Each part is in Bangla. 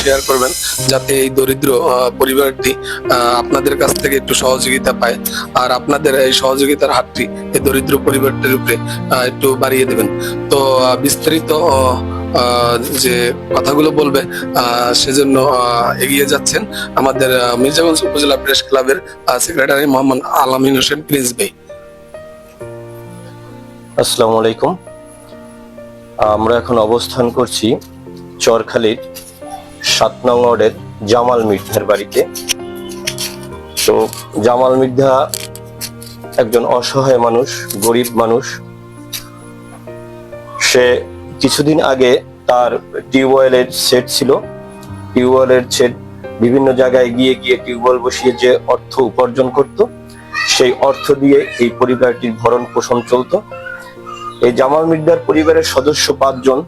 শেয়ার করবেন, যাতে এই দরিদ্র পরিবারটি আপনাদের কাছ থেকে একটু সহযোগিতা পায়। আর আপনাদের এই সহযোগিতার হাতটি এই দরিদ্র পরিবারটির উপরে একটু বাড়িয়ে দেবেন। তো বিস্তারিত যে কথাগুলো বলবে সেজন্য এগিয়ে যাচ্ছেন আমাদের মির্জাগঞ্জ উপজেলা প্রেস ক্লাবের সেক্রেটারি মোহাম্মদ আলামিন হোসেন প্রিন্স ভাই। আসসালামু আলাইকুম। আমরা এখন অবস্থান করছি চরখালির 7 নং ওয়ার্ডের জামাল মির্ধার বাড়িতে। তো জামাল মির্ধা একজন অসহায় মানুষ, গরিব মানুষ। সে কিছুদিন আগে তার টিউবওয়েলের সেট ছিল, টিউবওয়েলের সেট বিভিন্ন জায়গায় গিয়ে গিয়ে টিউবওয়েল বসিয়ে যে অর্থ উপার্জন করত, সেই অর্থ দিয়ে এই পরিবারটির ভরণ পোষণ চলত। এই জামাল মির্ধার পরিবারের সদস্য 5 জন,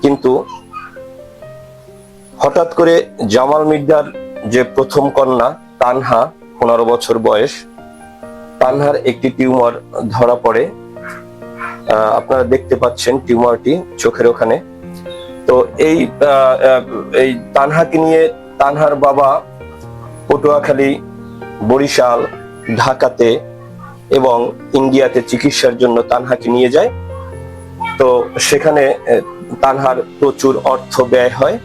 কিন্তু হঠাৎ করে জামাল মির্ধার যে প্রথম কন্যা তানহা, 15 বছর বয়স, তানহার একটি টিউমার ধরা পড়ে। আপনারা দেখতে পাচ্ছেন টিউমারটি চোখের ওখানে। তো এই তানহাকে নিয়ে তানহার বাবা পটুয়াখালী, বরিশাল, ঢাকাতে এবং ইন্ডিয়াতে চিকিৎসার জন্য তানহাকে নিয়ে যায়। তো সেখানে তানহার প্রচুর অর্থ ব্যয় হয়।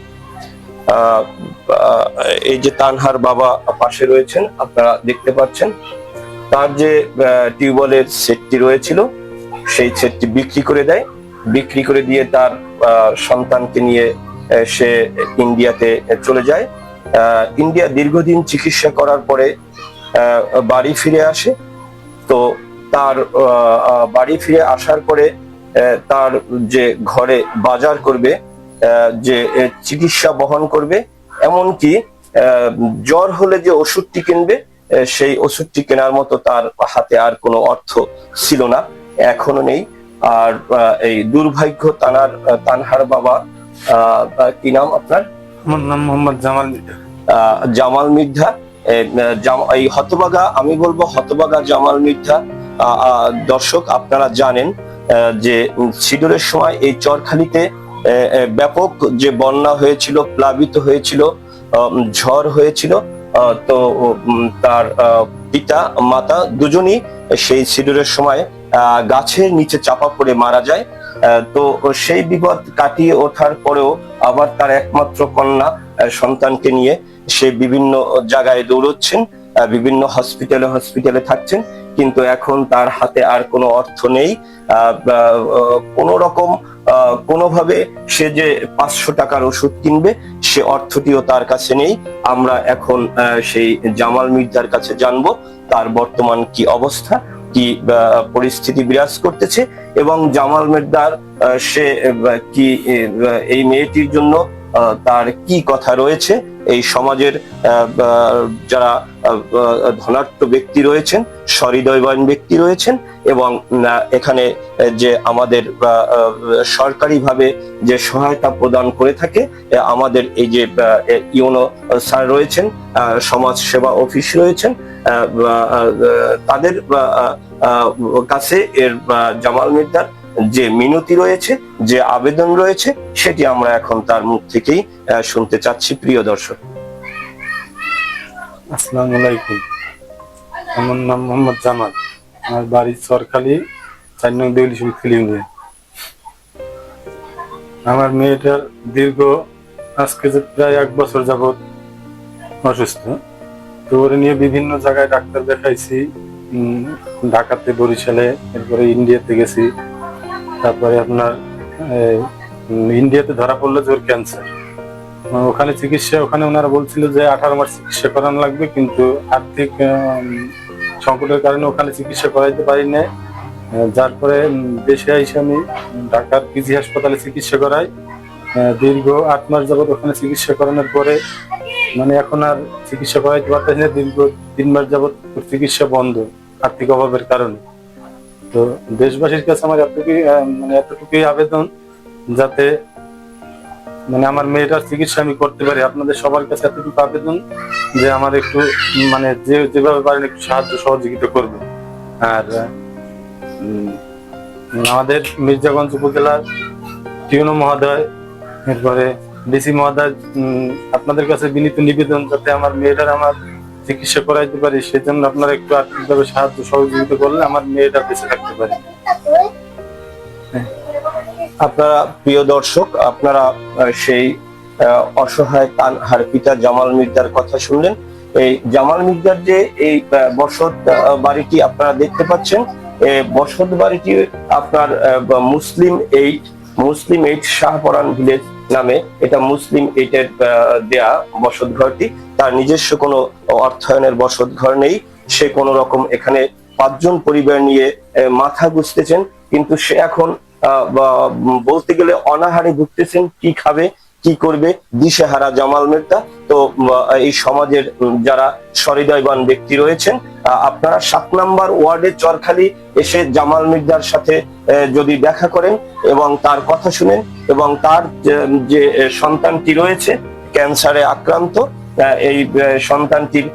এই যে তানহার বাবা পাশে রয়েছেন, আপনারা দেখতে পাচ্ছেন, তার যে টিউবওয়েলের সেটটি রয়েছিল সেই সেটটি বিক্রি করে দেয়। বিক্রি করে দিয়ে তার সন্তানকে নিয়ে সে ইন্ডিয়াতে চলে যায়। ইন্ডিয়া দীর্ঘদিন চিকিৎসা করার পরে বাড়ি ফিরে আসে। তো তার বাড়ি ফিরে আসার পরে তার যে ঘরে বাজার করবে, যে চিকিৎসা বহন করবে, এমনকি জ্বর হলে যে ওষুধটি কিনবে, সেই ওষুধটি কেনার মতো তার হাতে আর কোনো অর্থ ছিল না, এখনো নেই। আর এই দুর্ভাগ্য তানহার বাবা, কি নাম আপনার? আমার নাম মোহাম্মদ জামাল মির্ধা। জামাল মির্ধা, এই হতভাগা, আমি বলবো হতভাগা জামাল মির্ধা। দর্শক, আপনারা জানেন যে সিডরের সময় এই চরখালিতে ব্যাপক যে বন্যা হয়েছিল, প্লাবিত হয়েছিল, ঝড় হয়েছিল। তো তার পিতা মাতা দুজনই সেই সিডরের সময় গাছের নিচে চাপা পড়ে মারা যায়। তো সেই বিপদ কাটিয়ে ওঠার পরেও আবার তার একমাত্র কন্যা সন্তানকে নিয়ে সে বিভিন্ন জায়গায় দৌড়চ্ছেন, বিভিন্ন হসপিটালে থাকছেন, কিন্তু এখন তার হাতে আর কোনো অর্থ নেই। কোনো রকম কোনোভাবে সে যে 500 টাকার ওষুধ কিনবে, সে অর্থটিও তার কাছে নেই। আমরা এখন সেই জামাল মির্ধার কাছে জানবো তার বর্তমান কি অবস্থা, কি পরিস্থিতি বিরাজ করতেছে, এবং জামাল মির্ধার সে কি এই মেয়েটির জন্য তার কি কথা রয়েছে। এই সমাজের যারা ধনাঢ্য ব্যক্তি রয়েছেন, সহৃদয়বান ব্যক্তি রয়েছেন, এবং এখানে যে আমাদের সরকারিভাবে যে সহায়তা প্রদান করে থাকে আমাদের এই যে ইউনো স্যার রয়েছেন, সমাজ সেবা অফিস রয়েছেন, তাদের কাছে এর জামাল মির্ধার যে মিনতি রয়েছে, যে আবেদন রয়েছে, সেটি আমরা এখন তার মুখ থেকেই শুনতে চাচ্ছি। প্রিয় দর্শক, আসসালামু আলাইকুম। আমার নাম মোহাম্মদ জামাল। আমার বাড়ি চরখালি, 4 নং দেউলিশরীফ ইউনিয়ন। আমার মেয়েটার দীর্ঘ আজকে প্রায় 1 বছর যাবৎ অসুস্থ। তো ওরে নিয়ে বিভিন্ন জায়গায় ডাক্তার দেখাইছি, ঢাকাতে, বরিশালে, এরপরে ইন্ডিয়াতে গেছি। তারপরে আপনার ইন্ডিয়াতে ধরা পড়লো যে ওর ক্যান্সার। ওখানে চিকিৎসা, ওখানে ওনারা বলছিল যে 18 মাস চিকিৎসা করানো লাগবে, কিন্তু আর্থিক সংকটের কারণে ওখানে চিকিৎসা করাইতে পারি না। যার পরে দেশে এসে আমি ঢাকার পিজি হাসপাতালে চিকিৎসা করাই। দীর্ঘ 8 মাস যাবত ওখানে চিকিৎসা করানোর পরে মানে এখন আর চিকিৎসা করাইতে পারতেছি না। দীর্ঘ 3 মাস যাবত চিকিৎসা বন্ধ আর্থিক অভাবের কারণে। তো দেশবাসীর কাছে আমার এতটুকুই আবেদন, যাতে মানে আমার মেয়েটার চিকিৎসা আমি করতে পারি। আপনাদের সবার কাছে এতটুকু আবেদন যে আমার একটু মানে যেভাবে পারেন একটু সাহায্য সহযোগিতা করবে। আর আমাদের মির্জাগঞ্জ উপজেলার টিউনো মহোদয়, এরপরে ডিসি মহোদয়, আপনাদের কাছে বিনীত নিবেদন, যাতে আমার মেয়েটার আমার চিকিৎসা করাইতে পারি, সেজন্য আপনারা একটু আর্থিকভাবে সাহায্য সহযোগিতা করলে আমার মেয়েটা বেঁচে থাকতে পারে। আপনারা প্রিয় দর্শক, আপনারা সেই অসহায় তানহার পিতা জামাল মির্জার কথা শুনলেন। এই জামাল মির্জার যে এই বসত বাড়িটি আপনারা দেখতে পাচ্ছেন, এই বসত বাড়িটি আপনার মুসলিম এইট শাহপরান ভিলেজ নামে, এটা মুসলিম এইটের দেয়া বসত ঘরটি। তার নিজস্ব কোনো অর্থায়নের বসত ঘর নেই। সে কোনো রকম এখানে 5 জন পরিবার নিয়ে মাথা গুঁজতেছেন, কিন্তু সে এখন বলতে গেলে অনাহারে ভুগতেছেন। কি খাবে, কি করবে, দিশেহারা জামাল মির্জা। তো এই সমাজের যারা সহৃদয়বান ব্যক্তি রয়েছেন, আপনারা 7 নম্বর ওয়ার্ডে চরখালি এসে জামাল মির্জার সাথে যদি দেখা করেন এবং তার কথা শুনেন, এবং তার যে সন্তানটি রয়েছে ক্যান্সারে আক্রান্ত, এই সন্তানটির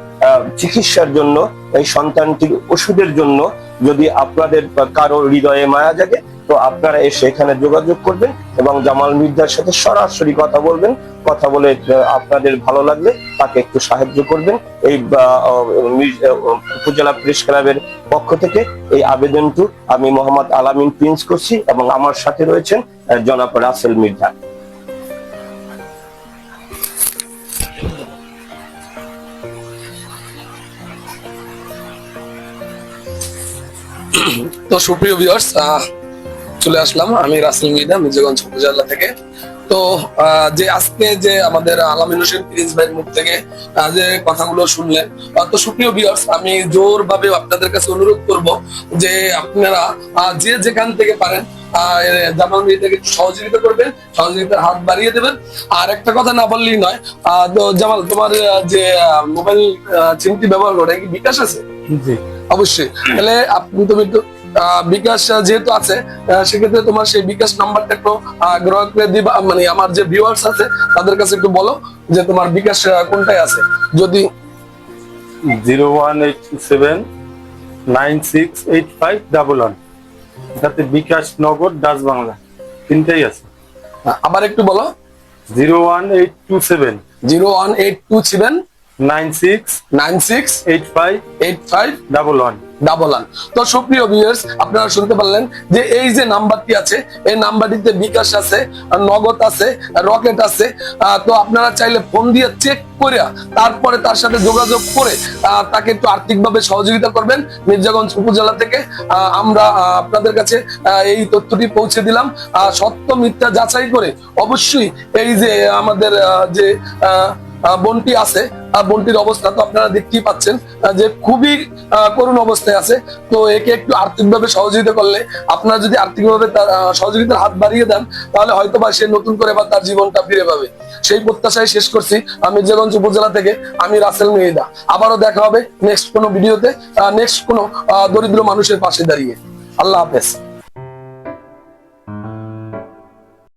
চিকিৎসার জন্য, এই সন্তানটির ওষুধের জন্য যদি আপনাদের কারো হৃদয়ে মায়া জাগে, তো আপনারা এসে এখানে যোগাযোগ করবেন এবং জামাল মির্জার সাথে সরাসরি কথা বলবেন। কথা বলে আপনাদের ভালো লাগলে তাকে একটু সাহায্য করবেন। এই উপজেলা প্রেস ক্লাবের পক্ষ থেকে এই আবেদনটি আমি মোহাম্মদ আলামিন প্রিন্স করছি, এবং আমার সাথে রয়েছেন জনাব রাসেল মির্জা। তো সুপ্রিয় ভিউয়ার্স, চলে আসলাম আমি রাসেল মির্জা, মির্জাগঞ্জ উপজেলা থেকে। তো যে আজকে যে আমাদের আলামিন হোসেন প্রিন্স ভাইয়ের মুখ থেকে যে কথাগুলো শুনলেন, তো সুপ্রিয় ভিউয়ার্স, আমি জোরভাবে আপনাদের কাছে অনুরোধ করব যে আপনারা যে যেখান থেকে পারেন জামাল মির্জাকে একটু সহযোগিতা করবেন, সহযোগিতার হাত বাড়িয়ে দেবেন। আর একটা কথা না বললেই নয়, তো জামাল, তোমার যে মোবাইল সিমটি ব্যবহার করে কি বিকাশ আছে? জি অবশ্যই। তাহলে তুমি একটু বিকাশ যেহেতু আছে, সেক্ষেত্রে তোমার সেই বিকাশ নাম্বারটা একটু গ্রহ করে দিবা, মানে আমার যে ভিউয়ার্স আছে তাদের কাছে একটু বলো যে তোমার বিকাশ কোনটায় আছে। যদি 0187968511, যাতে বিকাশ, নগদ, ডাচ বাংলা তিনটাই আছে। আবার একটু বলো। 01827 01827 968511। তো সুপ্রিয় ভিউয়ার্স, আপনারা শুনতে পারলেন যে এই যে নাম্বারটি আছে, এই নাম্বারটিতে বিকাশ আছে, নগদ আছে, রকেট আছে। তো আপনারা চাইলে ফোন দিয়ে চেক করে তারপরে তার সাথে যোগাযোগ করে তাকে একটু আর্থিকভাবে সহযোগিতা করবেন। মির্জাগঞ্জ উপজেলা থেকে আমরা আপনাদের কাছে এই তথ্যটি পৌঁছে দিলাম। সত্য মিথ্যা যাচাই করে অবশ্যই এই যে আমাদের যে বোনটি আছে, বোনটির অবস্থা তো আপনারা দেখতেই পাচ্ছেন যে খুবই করুণ অবস্থায় আছে। তো একে একটু আর্থিকভাবে সহযোগিতা করলে, আপনারা যদি আর্থিকভাবে তার সহযোগিতার হাত বাড়িয়ে দেন, তাহলে হয়তোবা সে নতুন করে বা তার জীবনটা ফিরে পাবে। সেই প্রত্যাশায় শেষ করছি মির্জাগঞ্জ উপজেলা থেকে আমি রাসেল মির্জা। আবারও দেখা হবে নেক্সট কোনো ভিডিওতে, নেক্সট কোনো দরিদ্র মানুষের পাশে দাঁড়িয়ে। আল্লাহ হাফেজ।